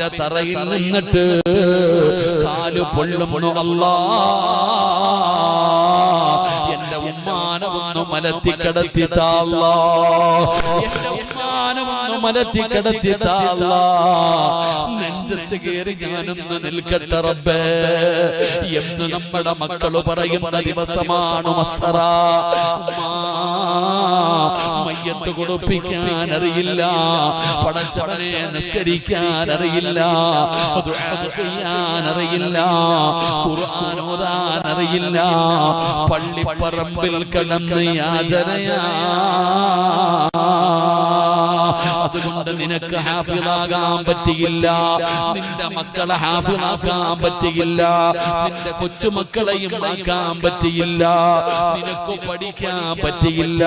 നിന്റെ തറയിൽ നിന്നിട്ട് കാല് പൊള്ളുന്നു അല്ലാഹ്. എന്റെ ഉമ്മാനെ ഒന്ന് മലത്തി കിടത്തി താ അല്ലാഹ്. എന്റെ ഉമ്മാനെ ഒന്ന് മലത്തി കിടത്തി താ അല്ലാഹ്. നെഞ്ചത്ത് കയറി ഞാനൊന്ന് നിൽക്കട്ടെ റബ്ബേ എന്ന് നമ്മുടെ മക്കള് പറയുന്ന ദിവസമാണ് മസ്സറ. മയ്യത്ത് കുടിപ്പിക്കാൻ അറിയില്ല, പടച്ചവനെ നിസ്കരിക്കാൻ അറിയില്ല, ദുആ ചെയ്യാൻ അറിയില്ല, ഖുർആൻ ഓതാൻ അറിയില്ല, പള്ളിപ്പറമ്പിൽ കിടന്ന് യാചനയാ. അതുകൊണ്ട് നിനക്ക് ഹാഫിളാകാൻ പറ്റിയില്ല, നിന്റെ മക്കളെ ഹാഫിളാക്കാൻ പറ്റിയില്ല, നിന്റെ കൊച്ചുമക്കളെയും ആക്കാൻ പറ്റിയില്ല, നിനക്ക് പഠിക്കാൻ പറ്റിയില്ല.